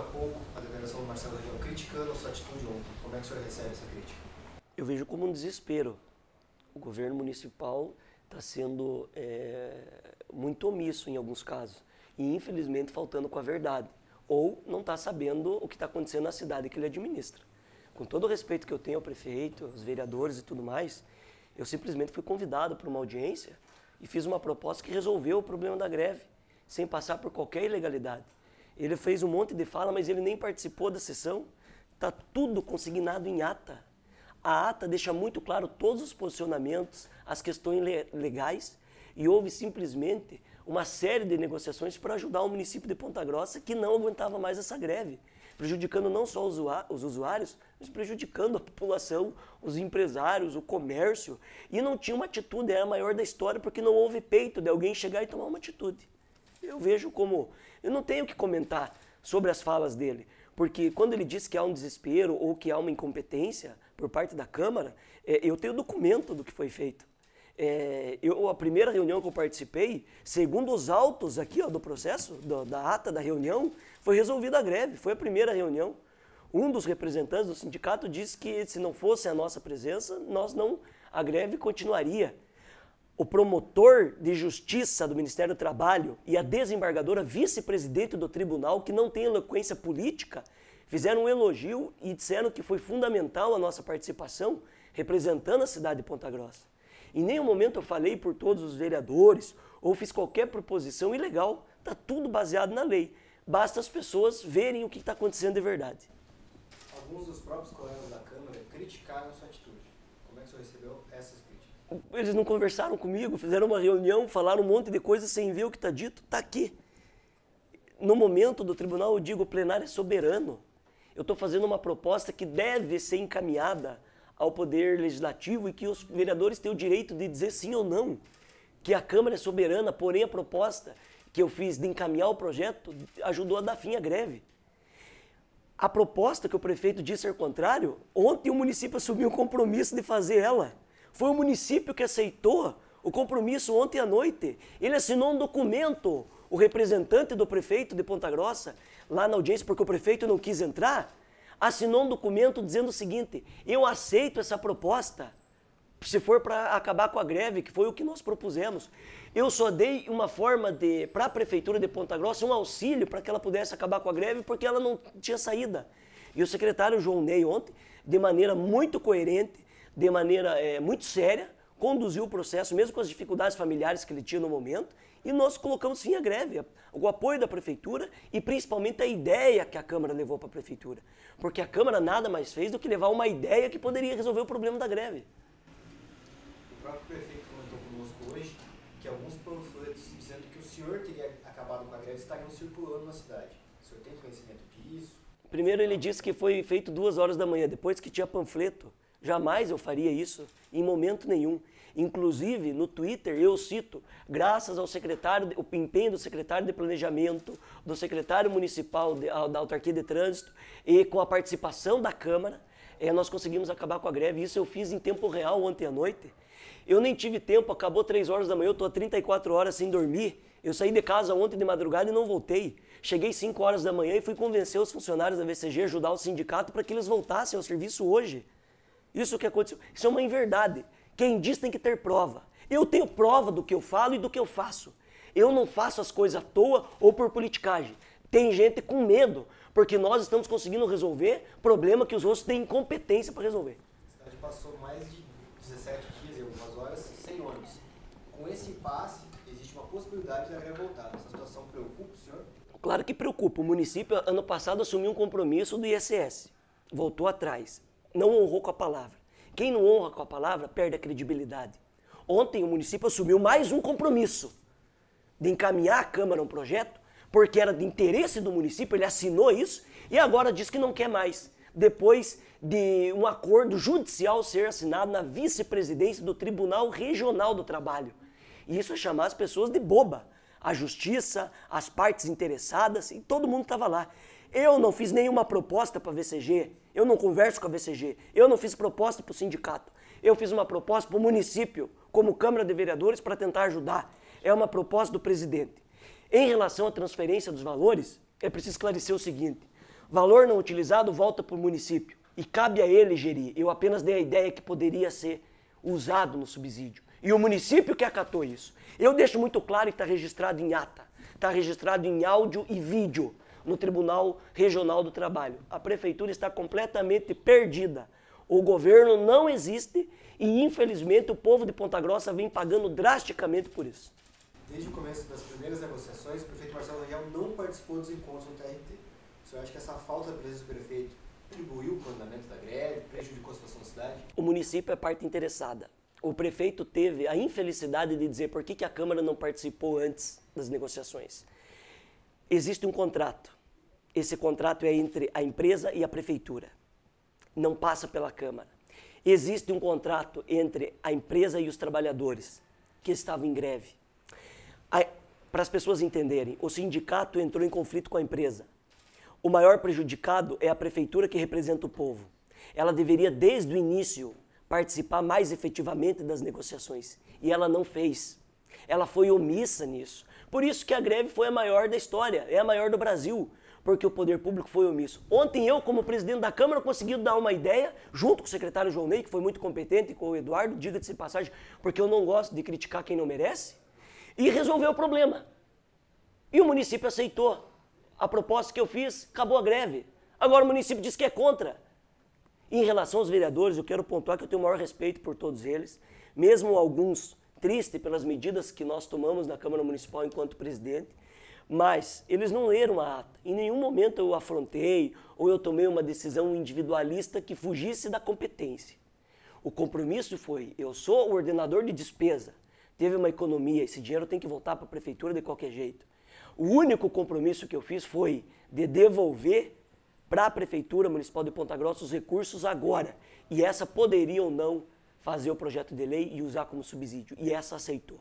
há pouco a declaração do Marcelo Região criticando a sua atitude ontem. Como é que o senhor recebe essa crítica? Eu vejo como um desespero. O governo municipal está sendo muito omisso em alguns casos e, infelizmente, faltando com a verdade. Ou não está sabendo o que está acontecendo na cidade que ele administra. Com todo o respeito que eu tenho ao prefeito, aos vereadores e tudo mais, eu simplesmente fui convidado para uma audiência e fiz uma proposta que resolveu o problema da greve, sem passar por qualquer ilegalidade. Ele fez um monte de fala, mas ele nem participou da sessão. Está tudo consignado em ata. A ata deixa muito claro todos os posicionamentos, as questões legais, e houve simplesmente uma série de negociações para ajudar o município de Ponta Grossa que não aguentava mais essa greve, prejudicando não só os usuários, mas prejudicando a população, os empresários, o comércio, e não tinha uma atitude, era a maior da história, porque não houve peito de alguém chegar e tomar uma atitude. Eu vejo como, eu não tenho que comentar sobre as falas dele, porque quando ele diz que há um desespero ou que há uma incompetência por parte da Câmara, eu tenho documento do que foi feito. A primeira reunião que eu participei, segundo os autos aqui do processo, da ata da reunião, foi resolvida a greve, foi a primeira reunião. Um dos representantes do sindicato disse que se não fosse a nossa presença, a greve continuaria. O promotor de justiça do Ministério do Trabalho e a desembargadora vice-presidente do tribunal, que não tem eloquência política, fizeram um elogio e disseram que foi fundamental a nossa participação representando a cidade de Ponta Grossa. Em nenhum momento eu falei por todos os vereadores ou fiz qualquer proposição ilegal. Está tudo baseado na lei. Basta as pessoas verem o que está acontecendo de verdade. Alguns dos próprios colegas da Câmara criticaram a sua atitude. Como é que o senhor recebeu essas críticas? Eles não conversaram comigo, fizeram uma reunião, falaram um monte de coisa sem ver o que está dito. Está aqui. No momento do tribunal eu digo, o plenário é soberano. Eu estou fazendo uma proposta que deve ser encaminhada ao Poder Legislativo e que os vereadores têm o direito de dizer sim ou não, que a Câmara é soberana, porém a proposta que eu fiz de encaminhar o projeto ajudou a dar fim à greve. A proposta que o prefeito disse ser contrário, ontem o município assumiu o compromisso de fazer ela. Foi o município que aceitou o compromisso ontem à noite. Ele assinou um documento, o representante do prefeito de Ponta Grossa, lá na audiência, porque o prefeito não quis entrar, assinou um documento dizendo o seguinte, eu aceito essa proposta, se for para acabar com a greve, que foi o que nós propusemos. Eu só dei uma forma para a Prefeitura de Ponta Grossa, um auxílio para que ela pudesse acabar com a greve, porque ela não tinha saída. E o secretário João Ney ontem, de maneira muito coerente, de maneira muito séria, conduziu o processo, mesmo com as dificuldades familiares que ele tinha no momento, e nós colocamos fim à greve, o apoio da Prefeitura e principalmente a ideia que a Câmara levou para a Prefeitura. Porque a Câmara nada mais fez do que levar uma ideia que poderia resolver o problema da greve. O próprio prefeito comentou conosco hoje que alguns panfletos dizendo que o senhor teria acabado com a greve estariam circulando na cidade. O senhor tem conhecimento disso? Primeiro ele disse que foi feito 2 horas da manhã, depois que tinha panfleto. Jamais eu faria isso, em momento nenhum. Inclusive, no Twitter, eu cito, graças ao o empenho do secretário de Planejamento, do secretário municipal da Autarquia de Trânsito e com a participação da Câmara, nós conseguimos acabar com a greve. Isso eu fiz em tempo real ontem à noite. Eu nem tive tempo, acabou 3 horas da manhã, eu estou há 34 horas sem dormir. Eu saí de casa ontem de madrugada e não voltei. Cheguei 5 horas da manhã e fui convencer os funcionários da VCG a ajudar o sindicato para que eles voltassem ao serviço hoje. Isso que aconteceu. Isso é uma inverdade. Quem diz tem que ter prova. Eu tenho prova do que eu falo e do que eu faço. Eu não faço as coisas à toa ou por politicagem. Tem gente com medo, porque nós estamos conseguindo resolver problema que os outros têm incompetência para resolver. A cidade passou mais de 17 dias e algumas horas sem ônibus. Com esse impasse, existe uma possibilidade da greve voltar. Essa situação preocupa o senhor? Claro que preocupa. O município, ano passado, assumiu um compromisso do ISS. Voltou atrás. Não honrou com a palavra. Quem não honra com a palavra perde a credibilidade. Ontem o município assumiu mais um compromisso de encaminhar à Câmara um projeto, porque era de interesse do município, ele assinou isso e agora diz que não quer mais, depois de um acordo judicial ser assinado na vice-presidência do Tribunal Regional do Trabalho. E isso é chamar as pessoas de boba. A justiça, as partes interessadas e todo mundo estava lá. Eu não fiz nenhuma proposta para a VCG, eu não converso com a VCG, eu não fiz proposta para o sindicato, eu fiz uma proposta para o município, como Câmara de Vereadores, para tentar ajudar. É uma proposta do presidente. Em relação à transferência dos valores, é preciso esclarecer o seguinte, Valor não utilizado volta para o município e cabe a ele gerir. Eu apenas dei a ideia que poderia ser usado no subsídio. E o município que acatou isso. Eu deixo muito claro e está registrado em ata, está registrado em áudio e vídeo no Tribunal Regional do Trabalho. A prefeitura está completamente perdida. O governo não existe e, infelizmente, o povo de Ponta Grossa vem pagando drasticamente por isso. Desde o começo das primeiras negociações, o prefeito Marcelo Rangel não participou dos encontros no TRT. O senhor acha que essa falta da presença do prefeito contribuiu para o andamento da greve, prejudicou a situação da cidade? O município é parte interessada. O prefeito teve a infelicidade de dizer por que a Câmara não participou antes das negociações. Existe um contrato. Esse contrato é entre a empresa e a prefeitura. Não passa pela Câmara. Existe um contrato entre a empresa e os trabalhadores, que estavam em greve. Para as pessoas entenderem, o sindicato entrou em conflito com a empresa. O maior prejudicado é a prefeitura que representa o povo. Ela deveria, desde o início, participar mais efetivamente das negociações. E ela não fez. Ela foi omissa nisso. Por isso que a greve foi a maior da história, é a maior do Brasil, porque o poder público foi omisso. Ontem eu, como presidente da Câmara, consegui dar uma ideia, junto com o secretário João Ney, que foi muito competente, e com o Eduardo, diga-se de passagem, porque eu não gosto de criticar quem não merece, e resolveu o problema. E o município aceitou. A proposta que eu fiz, acabou a greve. Agora o município diz que é contra. Em relação aos vereadores, eu quero pontuar que eu tenho o maior respeito por todos eles, mesmo alguns tristes pelas medidas que nós tomamos na Câmara Municipal enquanto presidente, mas eles não leram a ata. Em nenhum momento eu afrontei ou eu tomei uma decisão individualista que fugisse da competência. O compromisso foi, eu sou o ordenador de despesa, teve uma economia, esse dinheiro tem que voltar para a prefeitura de qualquer jeito. O único compromisso que eu fiz foi de devolver para a Prefeitura Municipal de Ponta Grossa os recursos agora. E essa poderia ou não fazer o projeto de lei e usar como subsídio. E essa aceitou.